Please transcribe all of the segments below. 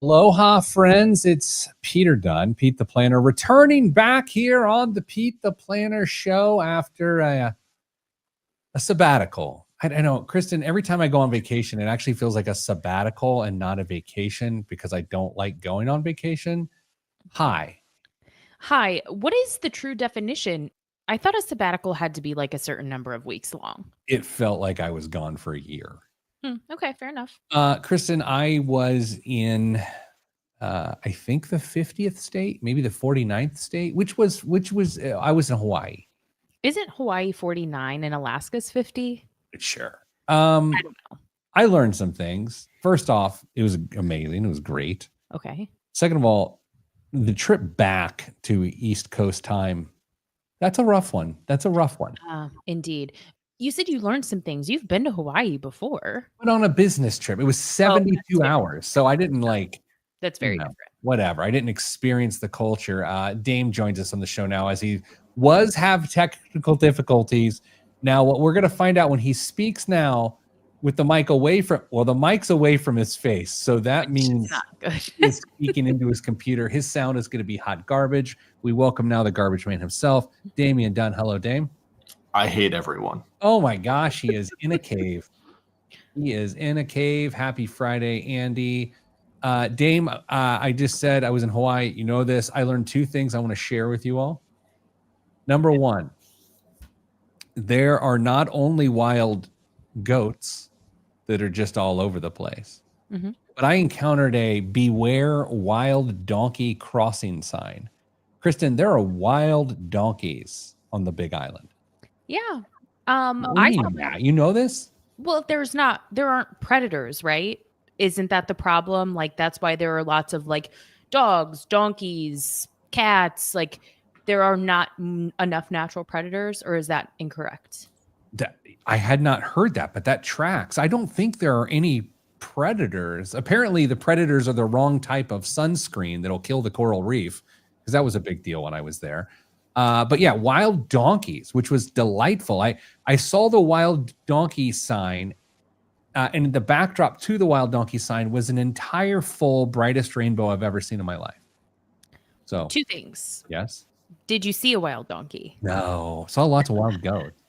Aloha, friends. It's Peter Dunn, Pete the Planner, returning back here on the Pete the Planner show after a sabbatical. I know, Kristen, every time I go on vacation, it actually feels like a sabbatical and not a vacation because I don't like going on vacation. Hi. What is the true definition? I thought a sabbatical had to be like a certain number of weeks long. It felt like I was gone for a year. Okay, fair enough. Kristen, I was in, I think the 50th state, maybe the 49th state, which was I was in Hawaii. Isn't Hawaii 49 and Alaska's 50? Sure. I don't know. I learned some things. First off, it was amazing. It was great. Okay. Second of all, the trip back to East Coast time, that's a rough one. Indeed. You said you learned some things. You've been to Hawaii before. Went on a business trip. It was 72 hours. So I didn't That's very different. Whatever. I didn't experience the culture. Dame joins us on the show now as he have technical difficulties. Now, what we're going to find out when he speaks now with the mic the mic's away from his face. So that means he's speaking into his computer. His sound is going to be hot garbage. We welcome now the garbage man himself, Damian Dunn. Hello, Dame. I hate everyone. Oh my gosh, he is in a cave. He is in a cave. Happy Friday, Andy. Dame, I just said I was in Hawaii. You know this. I learned two things I want to share with you all. Number one, there are not only wild goats that are just all over the place, but I encountered a beware wild donkey crossing sign. Kristen, there are wild donkeys on the Big Island. Yeah. You know this? Well, there aren't predators, right? Isn't that the problem? Like, that's why there are lots of like dogs, donkeys, cats. Like, there are not enough natural predators, or is that incorrect? I had not heard that, but that tracks. I don't think there are any predators. Apparently, the predators are the wrong type of sunscreen that'll kill the coral reef, because that was a big deal when I was there. But yeah, wild donkeys, which was delightful. I saw the wild donkey sign, and the backdrop to the wild donkey sign was an entire full brightest rainbow I've ever seen in my life. So two things. Yes. Did you see a wild donkey? No. Saw lots of wild goats.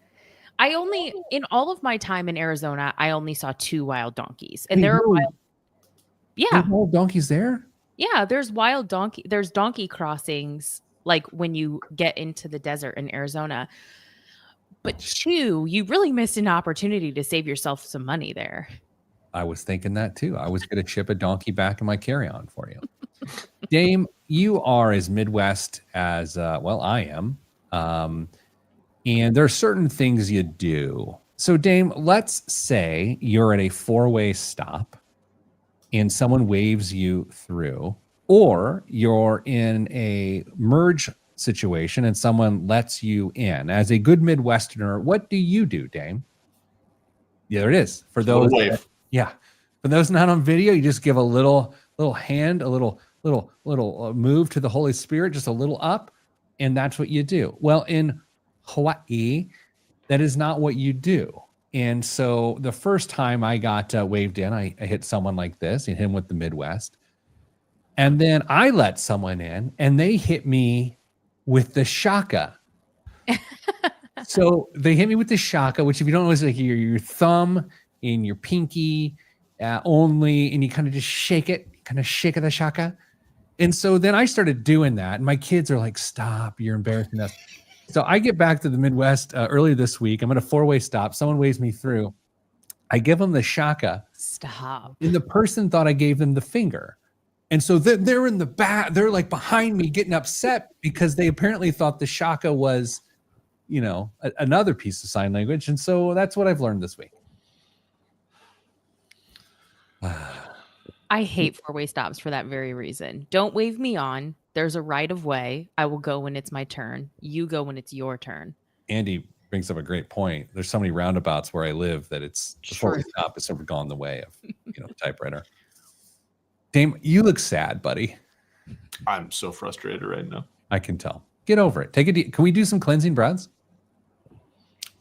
In all of my time in Arizona, I only saw two wild donkeys. And there are wild. Yeah. There's wild donkeys there? Yeah, there's donkey crossings like when you get into the desert in Arizona. But two, you really missed an opportunity to save yourself some money there. I was thinking that too. I was going to ship a donkey back in my carry-on for you. Dame, you are as Midwest as, I am. And there are certain things you do. So Dame, let's say you're at a four-way stop and someone waves you through, or you're in a merge situation and someone lets you in. As a good Midwesterner, what do you do, Dame? Yeah, there it is. For those, for those not on video, you just give a little hand, a little move to the Holy Spirit, just a little up, and that's what you do. Well, in Hawaii, that is not what you do. And so the first time I got waved in, I hit someone like this, hit him with the Midwest. And then I let someone in and they hit me with the shaka. So they hit me with the shaka, which if you don't know is like your thumb and your pinky only, and you kind of just shake it, the shaka. And so then I started doing that. And my kids are like, stop, you're embarrassing us. So I get back to the Midwest earlier this week. I'm at a four-way stop. Someone waves me through. I give them the shaka. Stop. And the person thought I gave them the finger. And so they're in the back. They're like behind me getting upset because they apparently thought the shaka was, another piece of sign language. And so that's what I've learned this week. I hate four-way stops for that very reason. Don't wave me on. There's a right of way. I will go when it's my turn. You go when it's your turn. Andy brings up a great point. There's so many roundabouts where I live that it's before we stop, it's sort of gone the way of the typewriter. Dame, you look sad, buddy. I'm so frustrated right now. I can tell. Get over it. Take a deep. Can we do some cleansing breaths?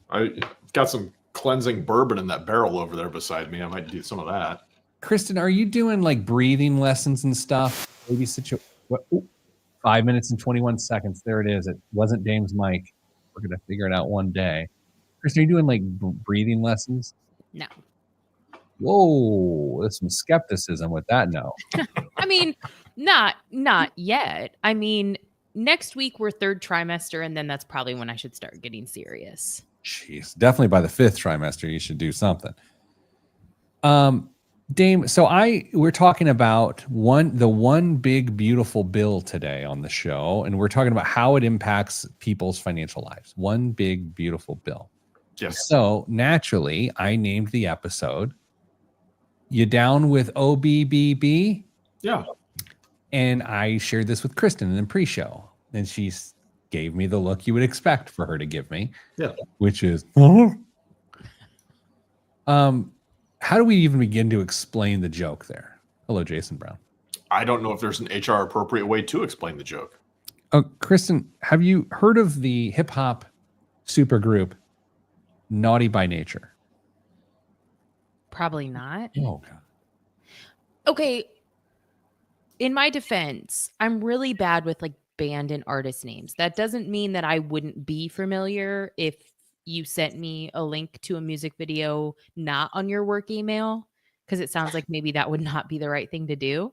I got some cleansing bourbon in that barrel over there beside me. I might do some of that. Kristen, are you doing like breathing lessons and stuff? Maybe 5 minutes and 21 seconds. There it is. It wasn't Dame's mic. We're gonna figure it out one day. Kristen, are you doing like breathing lessons? No. Whoa, there's some skepticism with that. No. I mean, not yet. I mean, next week we're third trimester, and then that's probably when I should start getting serious. Jeez, definitely by the 5th trimester, you should do something. Dame, so we're talking about the one big beautiful bill today on the show, and we're talking about how it impacts people's financial lives. One big beautiful bill. Yes. So naturally, I named the episode "You Down with OBBB?" Yeah. And I shared this with Kristen in the pre-show, and she gave me the look you would expect for her to give me. Yeah. Which is, how do we even begin to explain the joke there? Hello, Jason Brown. I don't know if there's an HR appropriate way to explain the joke. Kristen, have you heard of the hip hop supergroup Naughty by Nature? Probably not. Oh, God. Okay. In my defense, I'm really bad with like band and artist names. That doesn't mean that I wouldn't be familiar if you sent me a link to a music video not on your work email, because it sounds like maybe that would not be the right thing to do.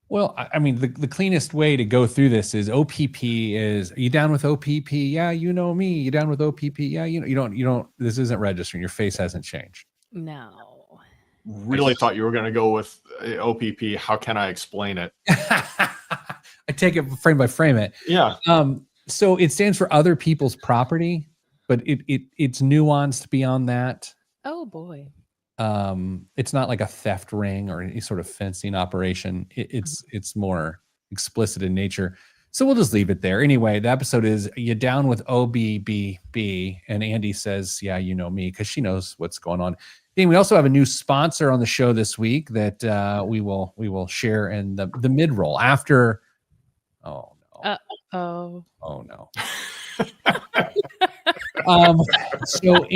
Well, I mean, the cleanest way to go through this is OPP is, are you down with OPP? Yeah, you know me. You down with OPP? Yeah, you don't, this isn't registering. Your face hasn't changed. No. Really thought you were going to go with OPP. How can I explain it? I take it frame by frame it. Yeah. So it stands for other people's property, but it's nuanced beyond that. Oh boy. It's not like a theft ring or any sort of fencing operation. It's more explicit in nature. So we'll just leave it there. Anyway, the episode is "You Down with OBBB?" And Andy says, "Yeah, you know me," because she knows what's going on. And we also have a new sponsor on the show this week that we will share in the mid roll after. Oh no! Oh no! So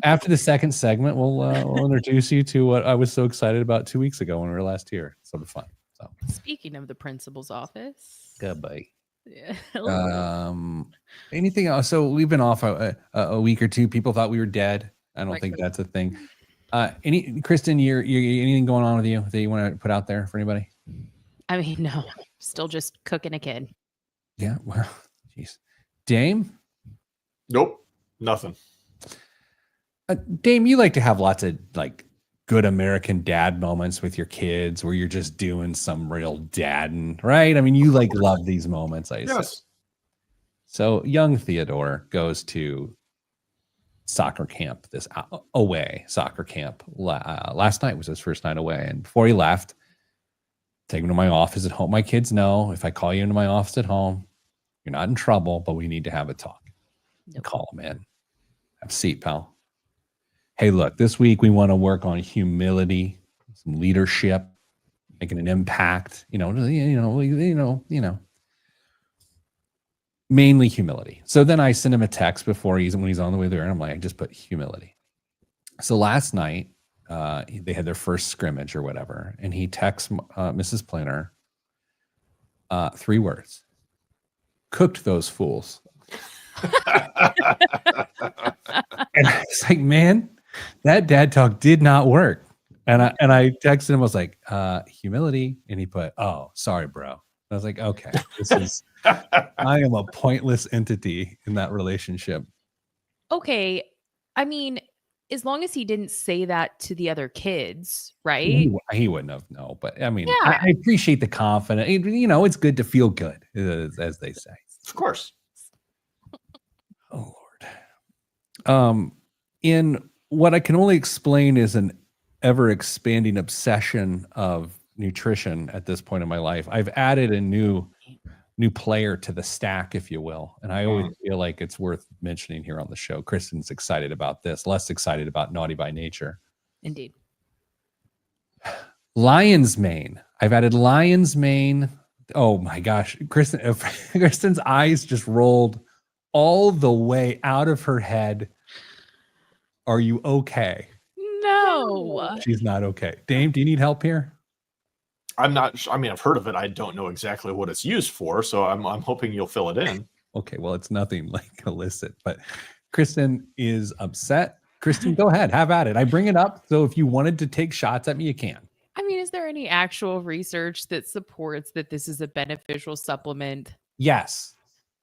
after the second segment, we'll introduce you to what I was so excited about 2 weeks ago when we were last here. So it'll be fun. So speaking of the principal's office, goodbye. Yeah. Anything else? So we've been off a week or two. People thought we were dead. I don't think that's a thing. Kristen, you're anything going on with you that you want to put out there for anybody? I mean, no, still just cooking a kid. Yeah. Well, jeez. Dame? Nope. Nothing. Dame, you like to have lots of like good American dad moments with your kids where you're just doing some real dadding, right? I mean, you like love these moments, I Yes. say. So young Theodore goes to soccer camp, this away soccer camp. Last night was his first night away. And before he left, take him to my office at home. My kids know if I call you into my office at home, you're not in trouble, but we need to have a talk. Nope. Call him in. Have a seat, pal. Hey, look, this week we want to work on humility, some leadership, making an impact, mainly humility. So then I send him a text when he's on the way there, and I'm like, I just put humility. So last night, they had their first scrimmage or whatever, and he texts Mrs. Planner 3 words: "Cooked those fools." And I was like, man, that dad talk did not work. And I texted him, I was like, humility. And he put, "Oh, sorry, bro." I was like, okay, I am a pointless entity in that relationship. Okay. I mean, as long as he didn't say that to the other kids, right? He wouldn't have, no. But I mean, Yeah. I appreciate the confidence. It's good to feel good, as they say. Of course. Oh, Lord. In what I can only explain is an ever-expanding obsession of nutrition at this point in my life, I've added a new player to the stack, if you will. And I always feel like it's worth mentioning here on the show. Kristen's excited about this, less excited about Naughty by Nature. Indeed. Lion's mane. I've added lion's mane. Oh my gosh. Kristen's eyes just rolled all the way out of her head. Are you okay? No. She's not okay. Dame, do you need help here? I'm not. I mean, I've heard of it. I don't know exactly what it's used for, so I'm hoping you'll fill it in. Okay, well, it's nothing like illicit, but Kristen is upset. Kristen, go ahead, have at it. I bring it up, so if you wanted to take shots at me, you can. I mean, is there any actual research that supports that this is a beneficial supplement? Yes.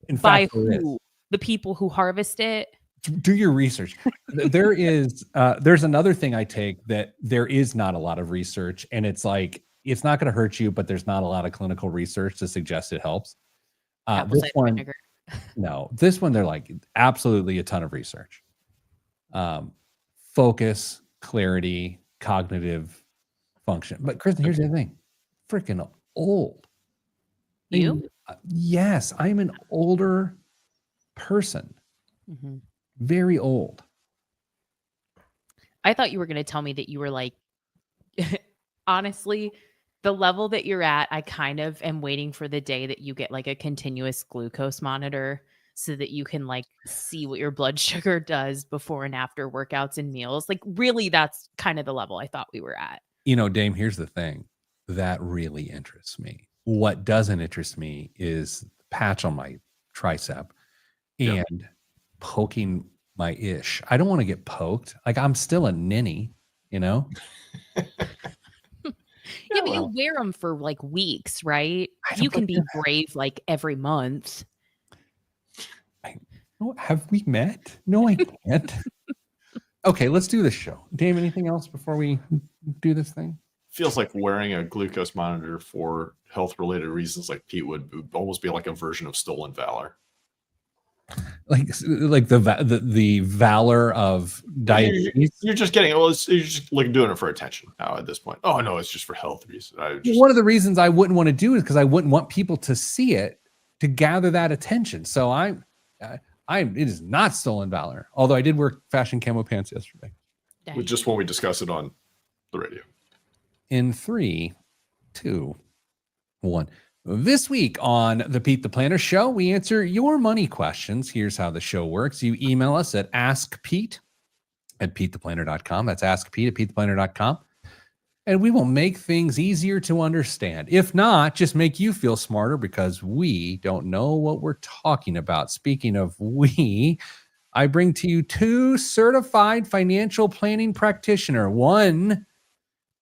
In By fact, there is. who? The people who harvest it? Do your research. There is there's another thing I take that there is not a lot of research, and it's like it's not going to hurt you, but there's not a lot of clinical research to suggest it helps. Apple This cider one, vinegar. no, this one they're like absolutely a ton of research. Focus, clarity, cognitive function. But Kristen, here's the thing: freaking old. You? Yes, I'm an older person. Mm-hmm. Very old. I thought you were going to tell me that you were like, honestly, the level that you're at, I kind of am waiting for the day that you get like a continuous glucose monitor so that you can like see what your blood sugar does before and after workouts and meals. Like, really, that's kind of the level I thought we were at. You know, Dame, here's the thing that really interests me. What doesn't interest me is the patch on my tricep and poking my ish. I don't want to get poked. Like, I'm still a ninny, you know? Yeah, but you wear them for like weeks, right? I don't You can like be that. brave like every month. Have we met? No, I can't. Okay, let's do this show. Dame, anything else before we do this thing? Feels like wearing a glucose monitor for health-related reasons, like Pete would almost be like a version of stolen valor. Like the valor of diabetes. You're just getting you're just like doing it for attention now at this point. Oh no, it's just for health reasons. One of the reasons I wouldn't want to do is because I wouldn't want people to see it to gather that attention. So it is not stolen valor. Although I did wear fashion camo pants yesterday. Just when we discuss it on the radio. In 3, 2, 1. This week on the Pete the Planner Show, we answer your money questions. Here's how the show works. You email us at askpete@petetheplanner.com. That's askpete@petetheplanner.com. And we will make things easier to understand. If not, just make you feel smarter because we don't know what we're talking about. Speaking of we, I bring to you 2 certified financial planning practitioner. One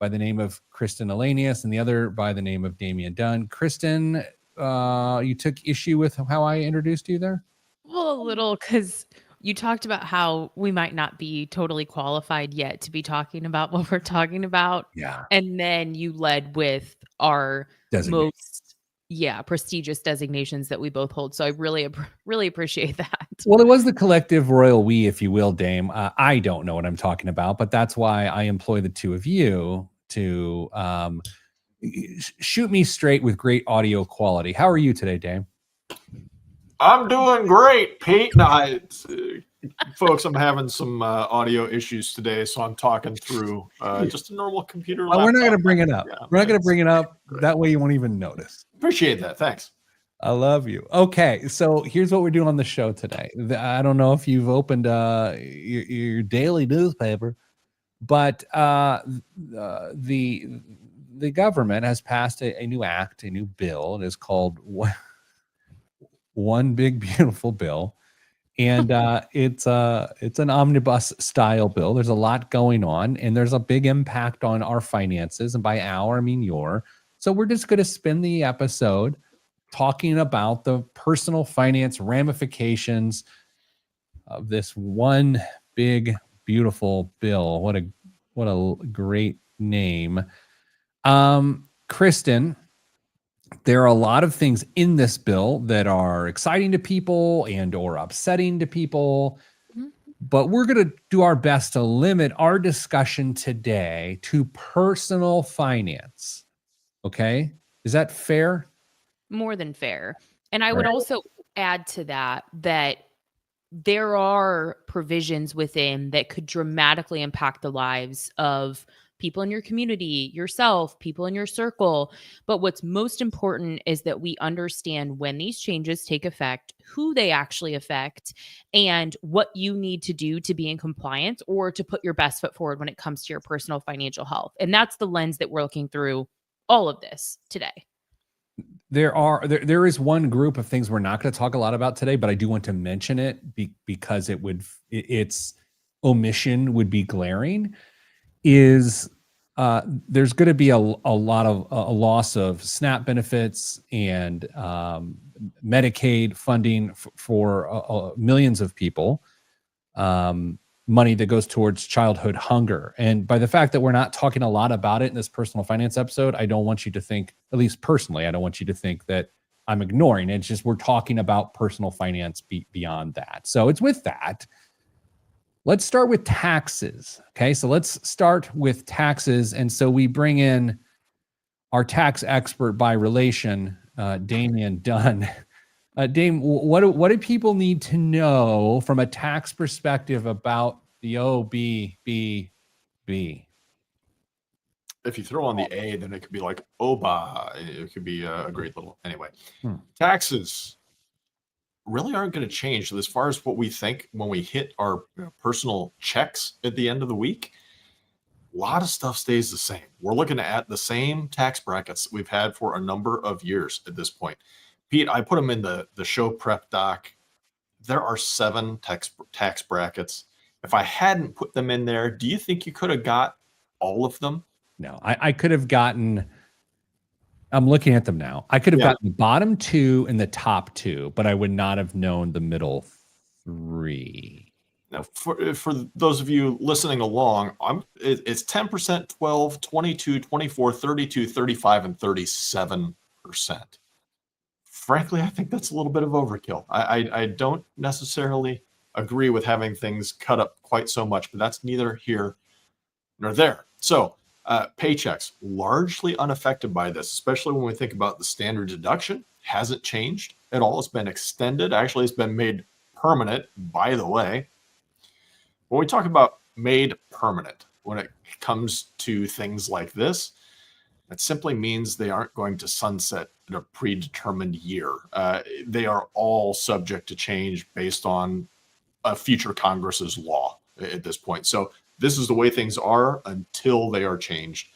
by the name of Kristen Elanius and the other by the name of Damian Dunn. Kristen, you took issue with how I introduced you there? Well, a little, because you talked about how we might not be totally qualified yet to be talking about what we're talking about. Yeah. And then you led with our most prestigious designations that we both hold. So I really appreciate that. Well, it was the collective royal we, if you will, Dame. I don't know what I'm talking about, but that's why I employ the two of you to shoot me straight with great audio quality. How are you today, Dame? I'm doing great, Pete. Folks, I'm having some audio issues today, so I'm talking through just a normal computer. Well, we're not going to bring it up. Yeah, we're not going to bring it up. Right. That way you won't even notice. Appreciate that. Thanks. I love you. Okay, so here's what we're doing on the show today. I don't know if you've opened your daily newspaper, but the government has passed a new act, a new bill. It is called One Big Beautiful Bill. And it's an omnibus style bill. There's a lot going on, and there's a big impact on our finances. And by our, I mean your. So we're just going to spend the episode talking about the personal finance ramifications of this one big beautiful bill. What a great name. Kristen, there are a lot of things in this bill that are exciting to people and or upsetting to people, but we're going to do our best to limit our discussion today to personal finance. Okay? Is that fair? More than fair. And I would also add to that there are provisions within that could dramatically impact the lives of people in your community, yourself, people in your circle. But what's most important is that we understand when these changes take effect, who they actually affect, and what you need to do to be in compliance or to put your best foot forward when it comes to your personal financial health. And that's the lens that we're looking through all of this today. There is one group of things we're not going to talk a lot about today, but I do want to mention it because its omission would be glaring. Is there's going to be a lot of a loss of SNAP benefits and Medicaid funding for millions of people. Money that goes towards childhood hunger. And by the fact that we're not talking a lot about it in this personal finance episode, I don't want you to think, at least personally, I don't want you to think that I'm ignoring it. It's just we're talking about personal finance beyond that. So it's with that. Let's start with taxes. Okay, so let's start with taxes. And so we bring in our tax expert by relation, Damian Dunn. Dame, what do people need to know from a tax perspective about the OBBB? If you throw on the A, then it could be like OBBA. It could be a great little. Anyway, taxes really aren't going to change as far as what we think when we hit our personal checks at the end of the week. A lot of stuff stays the same. We're looking at the same tax brackets we've had for a number of years at this point. Pete, I put them in the show prep doc. There are 7 tax brackets. If I hadn't put them in there, do you think you could have got all of them? No, I could have gotten, I'm looking at them now. I could have gotten the bottom 2 and the top 2, but I would not have known the middle 3. Now, for those of you listening along, it's 10%, 12, 22, 24, 32, 35, and 37%. Frankly, I think that's a little bit of overkill. I don't necessarily agree with having things cut up quite so much, but that's neither here nor there. So paychecks, largely unaffected by this, especially when we think about the standard deduction. Hasn't changed at all. It's been extended. Actually, it's been made permanent, by the way. When we talk about made permanent, when it comes to things like this, that simply means they aren't going to sunset in a predetermined year. They are all subject to change based on a future Congress's law at this point. So this is the way things are until they are changed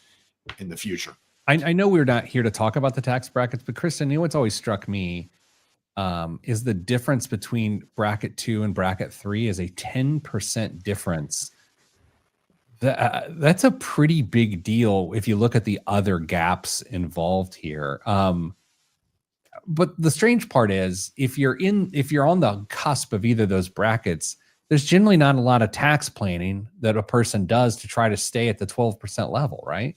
in the future. I know we're not here to talk about the tax brackets, but Kristen, you know what's always struck me is the difference between bracket 2 and bracket 3 is a 10% difference. That's a pretty big deal if you look at the other gaps involved here. But the strange part is if you're on the cusp of either of those brackets, there's generally not a lot of tax planning that a person does to try to stay at the 12% level, right?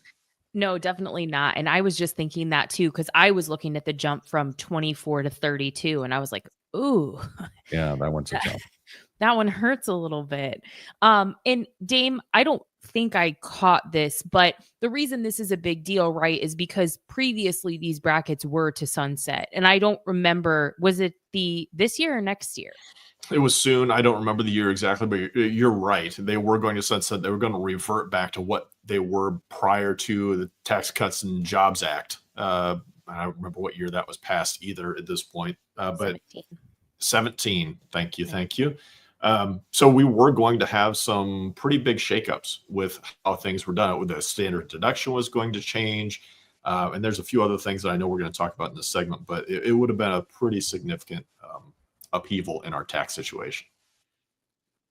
No, definitely not. And I was just thinking that too, because I was looking at the jump from 24 to 32 and I was like, ooh. Yeah, that one's a jump. That one hurts a little bit. And Dame, I don't think I caught this, but the reason this is a big deal, right, is because previously these brackets were to sunset. And I don't remember, was it this year or next year? It was soon. I don't remember the year exactly, but you're right. They were going to sunset. They were going to revert back to what they were prior to the Tax Cuts and Jobs Act. I don't remember what year that was passed either at this point, but 17. Thank you. So we were going to have some pretty big shakeups with how things were done. The standard deduction was going to change. And there's a few other things that I know we're going to talk about in this segment, but it would have been a pretty significant upheaval in our tax situation.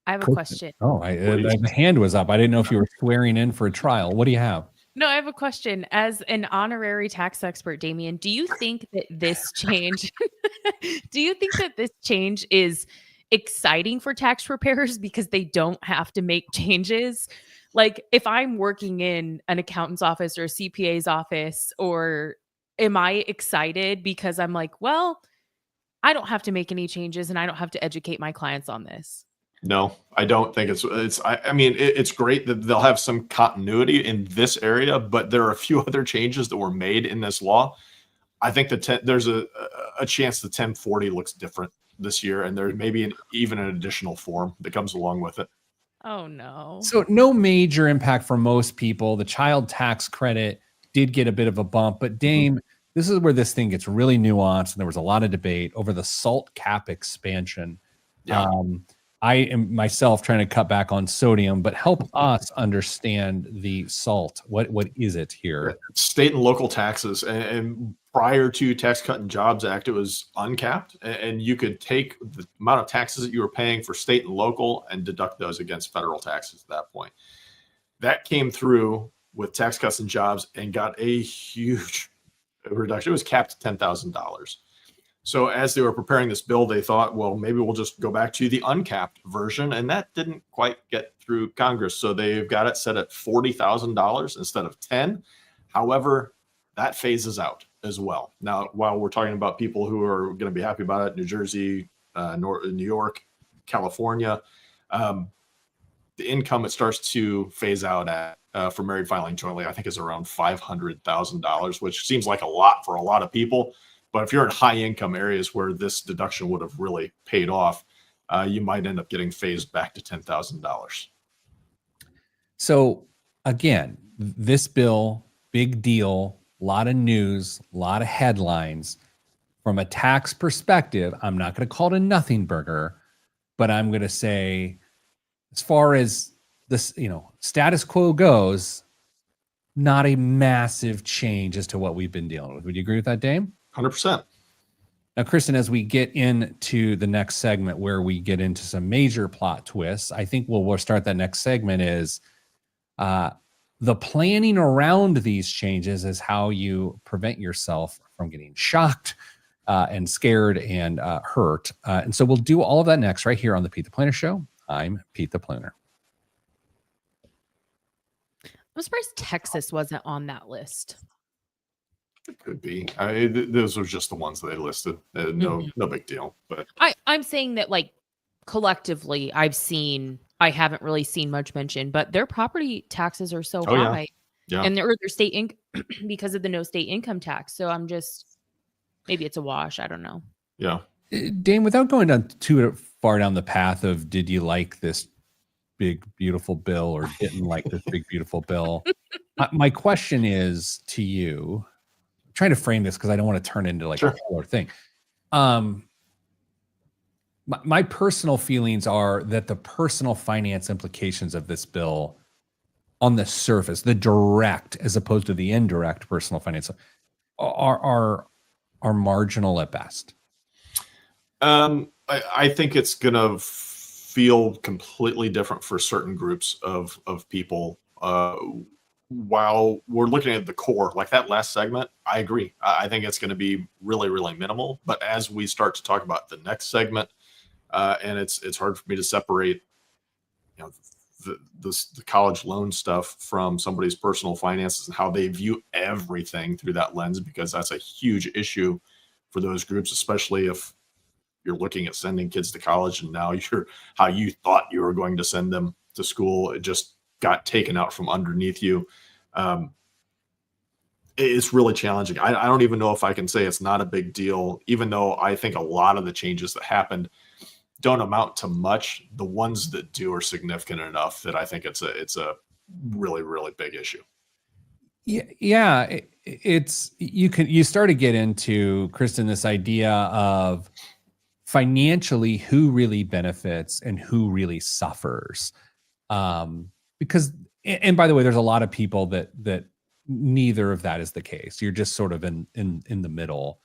I have a question. Oh, the hand was up. I didn't know if you were swearing in for a trial. What do you have? No, I have a question. As an honorary tax expert, Damian, do you think that this change, is exciting for tax preparers because they don't have to make changes? Like if I'm working in an accountant's office or a CPA's office, or am I excited because I'm like, well, I don't have to make any changes and I don't have to educate my clients on this? No, I don't think it's great that they'll have some continuity in this area, but there are a few other changes that were made in this law. I think there's a chance the 1040 looks different this year, and there may be even an additional form that comes along with it. Oh no. So no major impact for most people. The child tax credit did get a bit of a bump, but Dame, this is where this thing gets really nuanced, and there was a lot of debate over the SALT cap expansion. Yeah. I am myself trying to cut back on sodium, but help us understand the SALT. What is it here? State and local taxes, and prior to Tax Cut and Jobs Act, it was uncapped, and you could take the amount of taxes that you were paying for state and local and deduct those against federal taxes at that point. That came through with Tax Cuts and Jobs and got a huge reduction. It was capped at $10,000. So as they were preparing this bill, they thought, well, maybe we'll just go back to the uncapped version, and that didn't quite get through Congress. So they've got it set at $40,000 instead of 10. However, that phases out as well. Now, while we're talking about people who are going to be happy about it, New Jersey, New York, California, the income it starts to phase out at for married filing jointly, I think is around $500,000, which seems like a lot for a lot of people. But if you're in high income areas where this deduction would have really paid off, you might end up getting phased back to $10,000. So again, this bill, big deal, a lot of news, a lot of headlines. From a tax perspective, I'm not going to call it a nothing burger, but I'm going to say, as far as this, status quo goes, not a massive change as to what we've been dealing with. Would you agree with that, Dame? 100%. Now, Kristen, as we get into the next segment where we get into some major plot twists, I think we'll start that next segment is the planning around these changes is how you prevent yourself from getting shocked and scared and hurt. And so we'll do all of that next right here on the Pete the Planner Show. I'm Pete the Planner. I'm surprised Texas wasn't on that list. It could be. Those were just the ones that they listed. No big deal. But I'm saying that, like, collectively, I haven't really seen much mention, but their property taxes are so high. Yeah. And their state because of the no state income tax. So I'm just, maybe it's a wash. I don't know. Yeah. Dane, without going down too far down the path of did you like this big, beautiful bill or didn't like this big, beautiful bill, my question is to you, I'm trying to frame this because I don't want to turn into like a killer thing. My personal feelings are that the personal finance implications of this bill on the surface, the direct as opposed to the indirect personal finance, are marginal at best. I think it's going to feel completely different for certain groups of people. While we're looking at the core, like that last segment, I agree. I think it's going to be really, really minimal. But as we start to talk about the next segment, and it's hard for me to separate, the college loan stuff from somebody's personal finances and how they view everything through that lens, because that's a huge issue for those groups, especially if you're looking at sending kids to college and now how you thought you were going to send them to school, it just got taken out from underneath you. It's really challenging. I don't even know if I can say it's not a big deal, even though I think a lot of the changes that happened don't amount to much. The ones that do are significant enough that I think it's a really, really big issue. Yeah. You start to get into, Kristen, this idea of financially who really benefits and who really suffers. Because, and by the way, there's a lot of people that neither of that is the case. You're just sort of in the middle.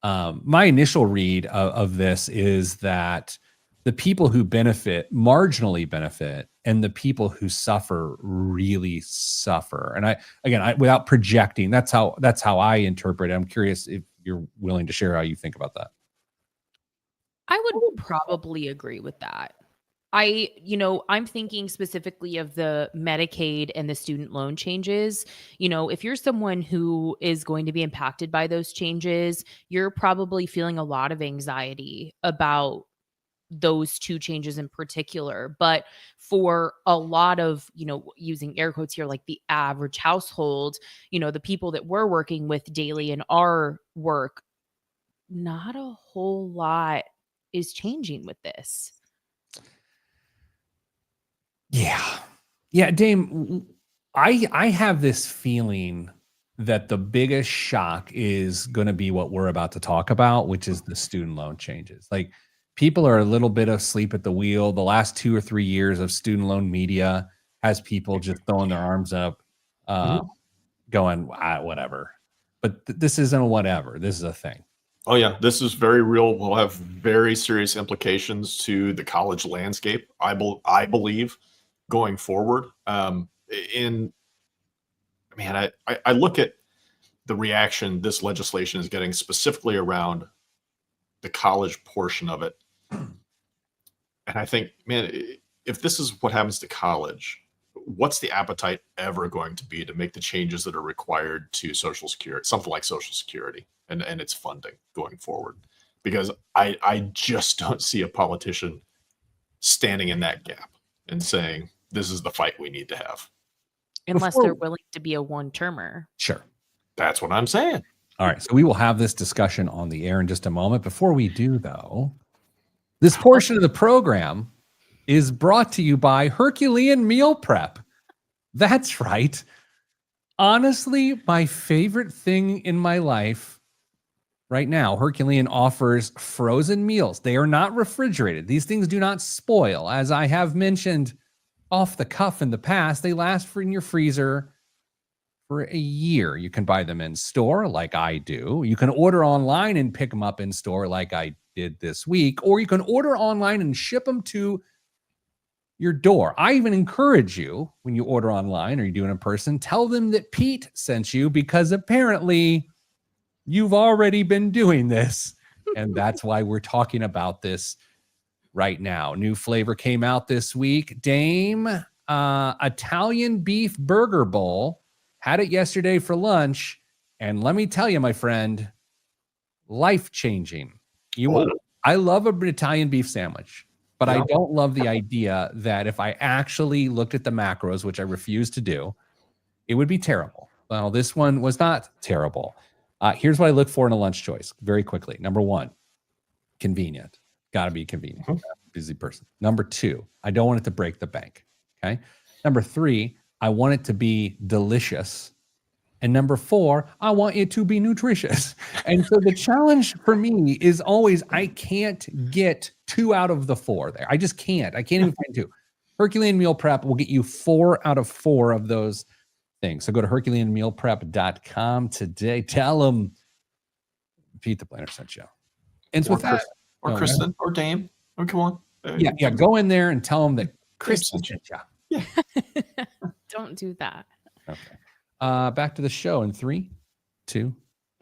My initial read of this is that the people who marginally benefit, and the people who suffer really suffer. And I without projecting, that's how I interpret it. I'm curious if you're willing to share how you think about that. I would probably agree with that. I'm thinking specifically of the Medicaid and the student loan changes. If you're someone who is going to be impacted by those changes, you're probably feeling a lot of anxiety about those two changes in particular. But for a lot of, using air quotes here, like the average household, the people that we're working with daily in our work, not a whole lot is changing with this. Yeah, Dame, I have this feeling that the biggest shock is going to be what we're about to talk about, which is the student loan changes. Like, people are a little bit asleep at the wheel. The last 2 or 3 years of student loan media has people just throwing their arms up, going, whatever. But this isn't a whatever. This is a thing. Oh yeah, this is very real. Will have very serious implications to the college landscape, I believe, going forward. I look at the reaction this legislation is getting specifically around the college portion of it. And I think, man, if this is what happens to college, what's the appetite ever going to be to make the changes that are required to Social Security, something like Social Security and its funding going forward? Because I just don't see a politician standing in that gap and saying, this is the fight we need to have. Unless they're willing to be a one-termer. Sure. That's what I'm saying. All right. So we will have this discussion on the air in just a moment. Before we do, though, this portion of the program is brought to you by Herculean Meal Prep. That's right. Honestly, my favorite thing in my life right now, Herculean offers frozen meals. They are not refrigerated. These things do not spoil. As I have mentioned off the cuff in the past, they last in your freezer for a year. You can buy them in store like I do. You can order online and pick them up in store like I did this week, or you can order online and ship them to your door. I even encourage you, when you order online or you do it in person, tell them that Pete sent you, because apparently you've already been doing this. And that's why we're talking about this right now. New flavor came out this week. Dame, Italian beef burger bowl. Had it yesterday for lunch. And let me tell you, my friend, life-changing. I love an Italian beef sandwich, but I don't love the idea that if I actually looked at the macros, which I refuse to do, it would be terrible. Well, this one was not terrible. Here's what I look for in a lunch choice very quickly. Number one, convenient. Got to be convenient. Busy person. Number two, I don't want it to break the bank. Okay. Number three, I want it to be delicious. And number four, I want it to be nutritious. And so the challenge for me is always, I can't get 2 out of the 4 there. I just can't. I can't even find 2. Herculean Meal Prep will get you 4 out of 4 of those things. So go to HerculeanMealPrep.com today. Tell them Pete the Planner sent you. And so with that, or Kristen or Dame. Oh, come on. Yeah. Go in there and tell them that Kristen sent you. Yeah. Don't do that. Okay. Back to the show in 3, 2,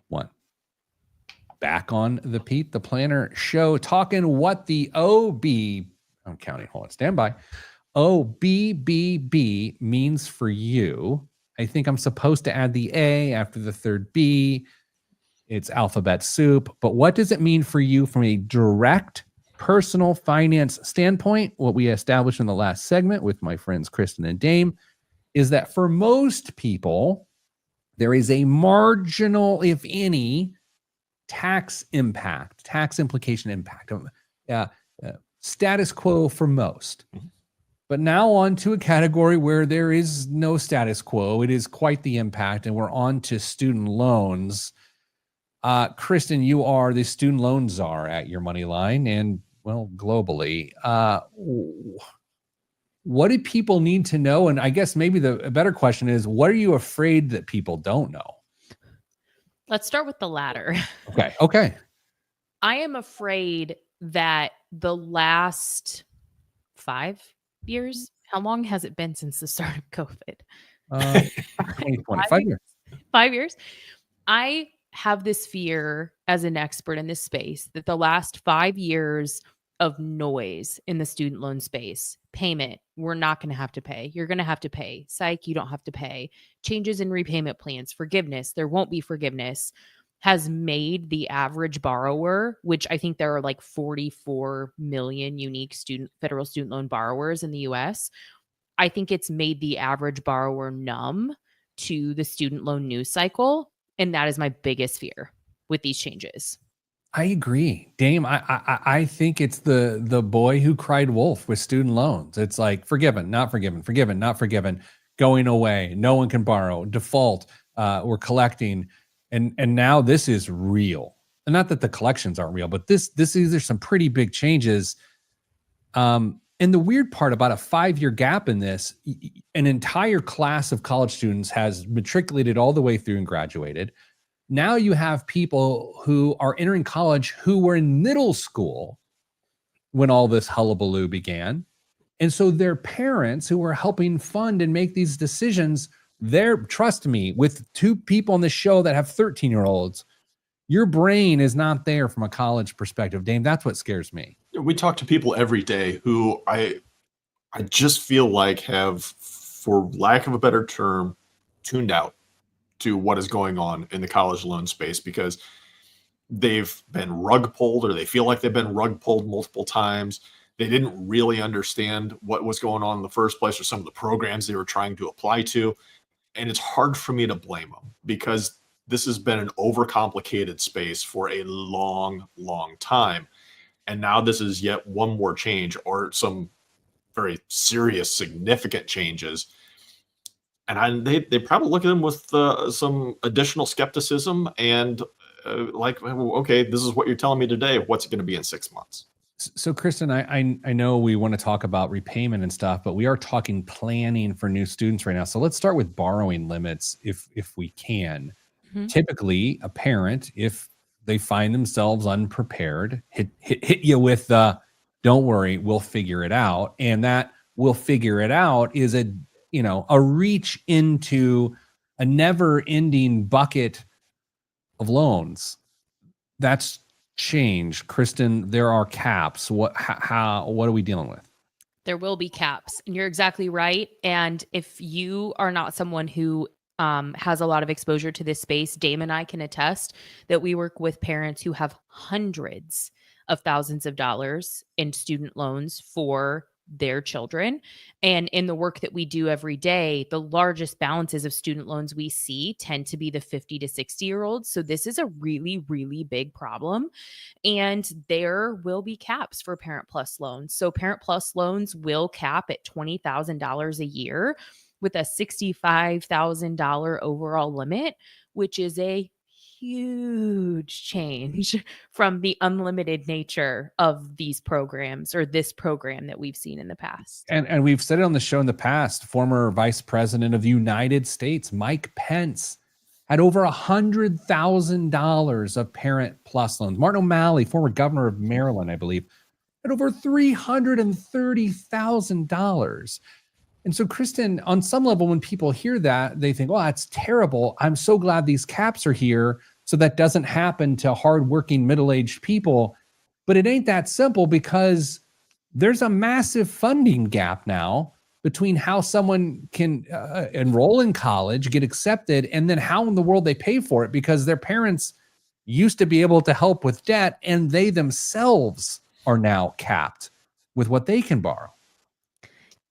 1. Back on the Pete the Planner show, talking what the I'm counting. Hold on, stand by. OBBB means for you. I think I'm supposed to add the A after the third B. It's alphabet soup. But what does it mean for you from a direct personal finance standpoint? What we established in the last segment with my friends Kristen and Dame is that for most people, there is a marginal, if any, tax implication impact. Status quo for most. But now on to a category where there is no status quo. It is quite the impact, and we're on to student loans. Kristen, you are the student loan czar at your money line and, well, globally. What do people need to know? And I guess maybe a better question is, what are you afraid that people don't know? Let's start with the latter. Okay. I am afraid that the last 5 years, how long has it been since the start of COVID? 2020, 5 years. 5 years. I have this fear as an expert in this space that the last 5 years of noise in the student loan space, payment, we're not going to have to pay. You're going to have to pay. Psych, you don't have to pay. Changes in repayment plans, forgiveness, there won't be forgiveness, has made the average borrower, which I think there are like 44 million unique federal student loan borrowers in the US. I think it's made the average borrower numb to the student loan news cycle. And that is my biggest fear with these changes. I agree, Dame. I think it's the boy who cried wolf with student loans. It's like forgiven, not forgiven, forgiven, not forgiven, going away. No one can borrow, default. We're collecting, and now this is real. And not that the collections aren't real, but these are some pretty big changes. And the weird part about a 5-year gap in this, an entire class of college students has matriculated all the way through and graduated. Now you have people who are entering college who were in middle school when all this hullabaloo began. And so their parents who were helping fund and make these decisions, trust me, with 2 people on the show that have 13-year-olds, your brain is not there from a college perspective, Dame. That's what scares me. We talk to people every day who I just feel like have, for lack of a better term, tuned out to what is going on in the college loan space because they've been rug pulled, or they feel like they've been rug pulled multiple times. They didn't really understand what was going on in the first place, or some of the programs they were trying to apply to. And it's hard for me to blame them because this has been an overcomplicated space for a long, long time. And now this is yet one more change, or some very serious, significant changes. And they probably look at them with some additional skepticism and like, okay, this is what you're telling me today. What's it going to be in 6 months? So, Kristen, I know we want to talk about repayment and stuff, but we are talking planning for new students right now. So let's start with borrowing limits if we can. Mm-hmm. Typically, a parent, if they find themselves unprepared, hit you with don't worry, we'll figure it out. And that we'll figure it out is a reach into a never-ending bucket of loans. That's change. Kristen, there are caps. What are we dealing with? There will be caps, and you're exactly right. And if you are not someone who has a lot of exposure to this space, Dame and I can attest that we work with parents who have hundreds of thousands of dollars in student loans for their children. And in the work that we do every day, the largest balances of student loans we see tend to be the 50 to 60-year-olds. So this is a really, really big problem. And there will be caps for Parent Plus loans. So Parent Plus loans will cap at $20,000 a year with a $65,000 overall limit, which is a huge change from the unlimited nature of these programs, or this program that we've seen in the past. And we've said it on the show in the past, former Vice President of the United States, Mike Pence, had over $100,000 of Parent Plus loans. Martin O'Malley, former governor of Maryland, I believe, had over $330,000. And so, Kristen, on some level, when people hear that, they think, oh, that's terrible. I'm so glad these caps are here so that doesn't happen to hardworking middle-aged people. But it ain't that simple, because there's a massive funding gap now between how someone can enroll in college, get accepted, and then how in the world they pay for it, because their parents used to be able to help with debt, and they themselves are now capped with what they can borrow.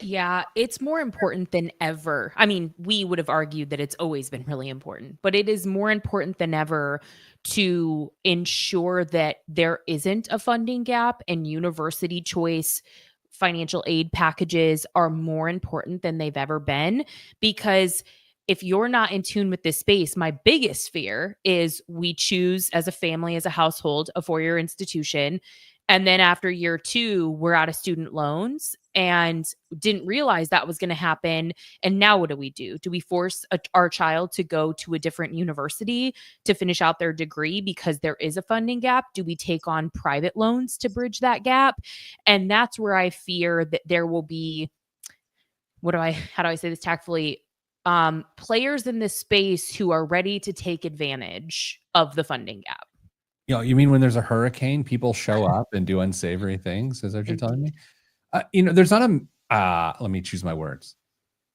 Yeah, it's more important than ever. I mean, we would have argued that it's always been really important, but it is more important than ever to ensure that there isn't a funding gap, and university choice financial aid packages are more important than they've ever been. Because if you're not in tune with this space, my biggest fear is we choose as a family, as a household, a 4-year institution. And then after year 2, we're out of student loans and didn't realize that was going to happen. And now what do? Do we force our child to go to a different university to finish out their degree because there is a funding gap? Do we take on private loans to bridge that gap? And that's where I fear that there will be, how do I say this tactfully? Players in this space who are ready to take advantage of the funding gap. You mean when there's a hurricane, people show up and do unsavory things? Is that what you're telling me? There's not let me choose my words.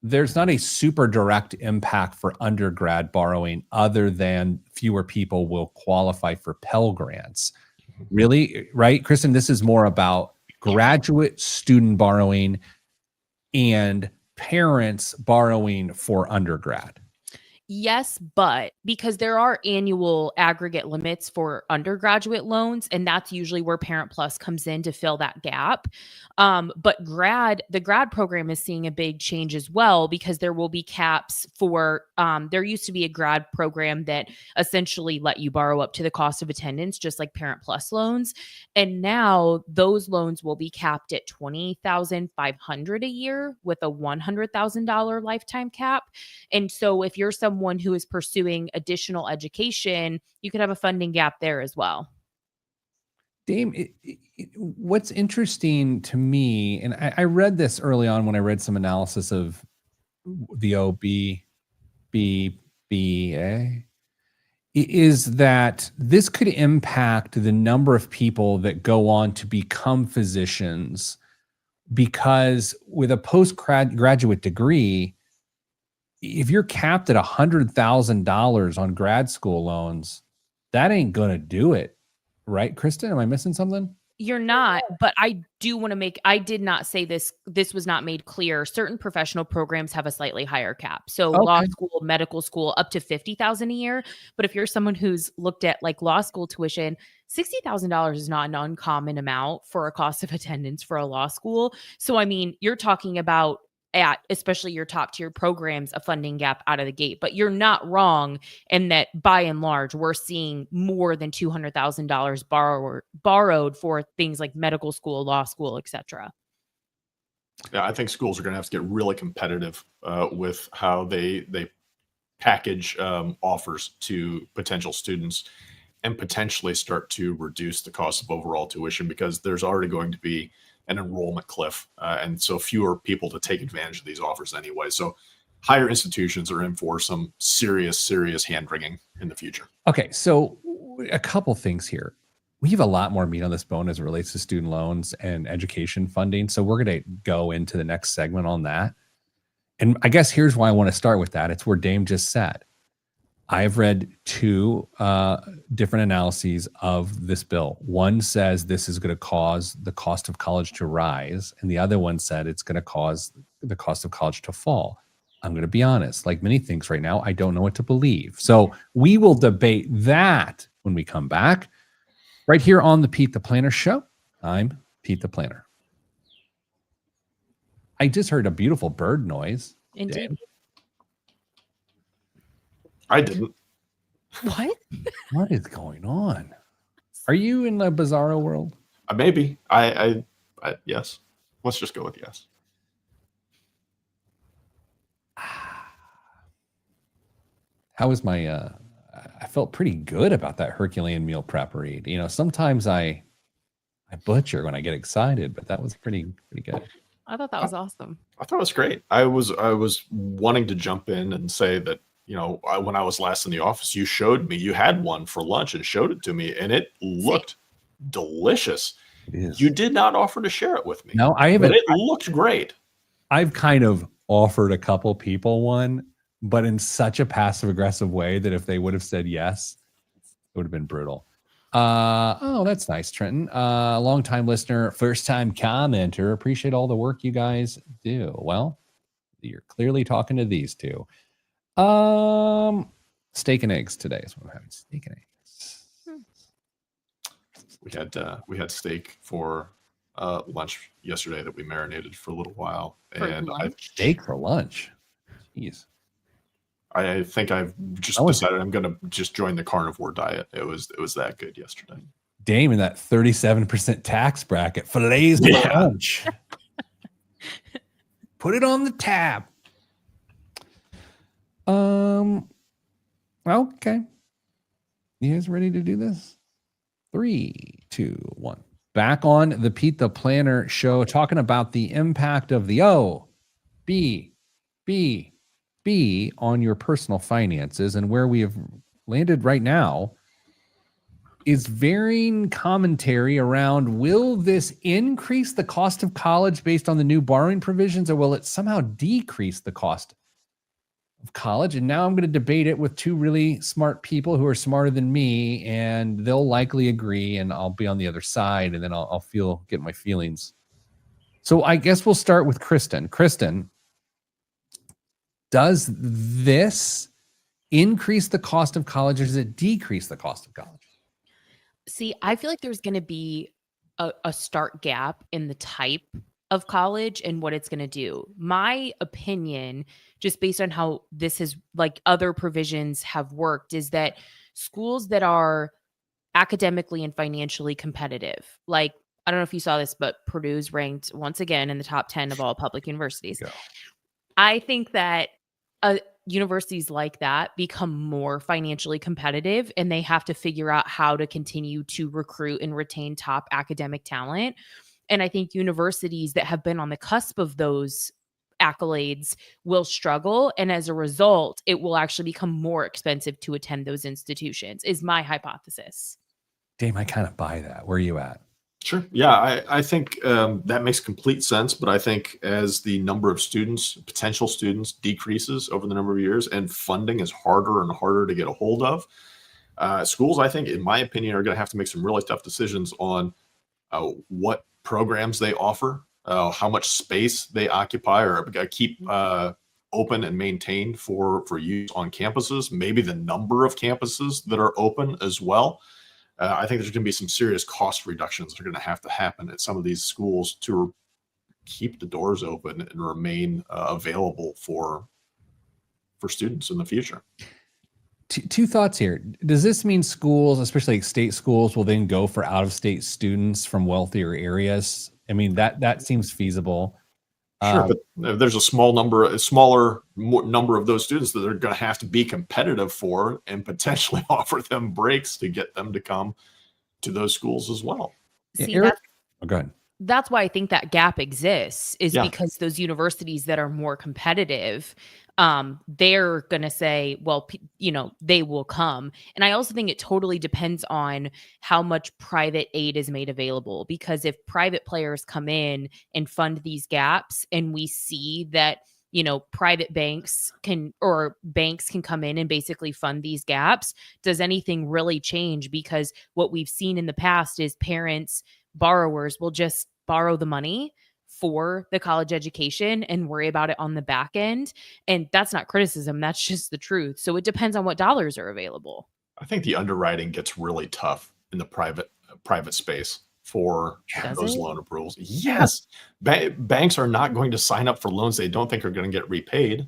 There's not a super direct impact for undergrad borrowing other than fewer people will qualify for Pell Grants. Really, right? Kristen, this is more about graduate student borrowing and parents borrowing for undergrad. Yes, but because there are annual aggregate limits for undergraduate loans, and that's usually where Parent Plus comes in to fill that gap. But the grad program is seeing a big change as well, because there will be caps for there used to be a grad program that essentially let you borrow up to the cost of attendance, just like Parent Plus loans. And now those loans will be capped at $20,500 a year with a $100,000 lifetime cap. And so if you're someone who is pursuing additional education, you could have a funding gap there as well. Dame, what's interesting to me, and I read this early on when I read some analysis of the OBBB, is that this could impact the number of people that go on to become physicians, because with a postgraduate degree, if you're capped at $100,000 on grad school loans, that ain't going to do it. Right, Kristen? Am I missing something? You're not, but I do want to I did not say this was not made clear. Certain professional programs have a slightly higher cap. So law school, medical school, up to $50,000 a year. But if you're someone who's looked at like law school tuition, $60,000 is not an uncommon amount for a cost of attendance for a law school. So, I mean, you're talking about at especially your top tier programs, a funding gap out of the gate. But you're not wrong in that by and large, we're seeing more than $200,000 borrowed for things like medical school, law school, etc. Yeah, I think schools are going to have to get really competitive with how they package offers to potential students, and potentially start to reduce the cost of overall tuition, because there's already going to be an enrollment cliff, and so fewer people to take advantage of these offers anyway. So higher institutions are in for some serious hand-wringing in the future. Okay, so a couple things here. We have a lot more meat on this bone as it relates to student loans and education funding, so we're going to go into the next segment on that. And I guess here's why I want to start with that. It's where Dame just said. I've read two different analyses of this bill. One says this is going to cause the cost of college to rise, and the other one said it's going to cause the cost of college to fall. I'm going to be honest, like many things right now, I don't know what to believe. So we will debate that when we come back, right here on the Pete the Planner Show. I'm Pete the Planner. I just heard a beautiful bird noise. Indeed. Dave. I didn't. What? What is going on? Are you in the bizarro world? Maybe. I yes. Let's just go with yes. How was my I felt pretty good about that Herculean meal prep read. You know, sometimes I butcher when I get excited, but that was pretty good. I thought that was awesome. I thought it was great. I was wanting to jump in and say that, you know, when I was last in the office, you showed me, you had one for lunch and showed it to me, and it looked delicious. You did not offer to share it with me. No, I haven't. But it looked great. I've kind of offered a couple people one, but in such a passive aggressive way that if they would have said yes, it would have been brutal. Oh, that's nice, Trenton. Long-time listener, first-time commenter. Appreciate all the work you guys do. Well, you're clearly talking to these two. Steak and eggs today is what I'm having. Steak and eggs. We had steak for lunch yesterday that we marinated for a little while, and steak for lunch. Jeez. I think I've just decided I'm going to just join the carnivore diet. It was that good yesterday. Dame in that 37% tax bracket. Fillets for lunch. Put it on the tab. Okay. You guys ready to do this? 3, 2, 1. Back on the Pete the Planner Show, talking about the impact of the OBBB on your personal finances, and where we have landed right now is varying commentary around, will this increase the cost of college based on the new borrowing provisions, or will it somehow decrease the cost of college? And now I'm going to debate it with two really smart people who are smarter than me, and they'll likely agree, and I'll be on the other side, and then I'll get my feelings. So I guess we'll start with Kristen. Kristen, does this increase the cost of college, or does it decrease the cost of college? See, I feel like there's going to be a start gap in the type of college and what it's going to do. My opinion, just based on how this has, like, other provisions have worked, is that schools that are academically and financially competitive, like, I don't know if you saw this, but Purdue's ranked once again in the top 10 of all public universities. Yeah. I think that universities like that become more financially competitive, and they have to figure out how to continue to recruit and retain top academic talent. And I think universities that have been on the cusp of those accolades will struggle. And as a result, it will actually become more expensive to attend those institutions, is my hypothesis. Dame, I kind of buy that. Where are you at? Sure. Yeah, I think that makes complete sense. But I think as the number of students, potential students, decreases over the number of years, and funding is harder and harder to get a hold of, schools, I think, in my opinion, are going to have to make some really tough decisions on what programs they offer, how much space they occupy or keep open and maintained for use on campuses, maybe the number of campuses that are open as well. I think there's going to be some serious cost reductions that are going to happen at some of these schools to keep the doors open and remain available for students in the future. Two thoughts here. Does this mean schools, especially state schools, will then go for out-of-state students from wealthier areas? I mean, that seems feasible. Sure, but there's a smaller number of those students that are going to have to be competitive for, and potentially offer them breaks to get them to come to those schools as well. See, Eric, go ahead. That's why I think that gap exists, is because those universities that are more competitive, they're going to say, well, they will come. And I also think it totally depends on how much private aid is made available, because if private players come in and fund these gaps, and we see that, private banks can come in and basically fund these gaps, does anything really change? Because what we've seen in the past is borrowers will just borrow the money for the college education and worry about it on the back end. And that's not criticism. That's just the truth. So it depends on what dollars are available. I think the underwriting gets really tough in the private space for those loan approvals. Yes. Banks are not going to sign up for loans they don't think are going to get repaid.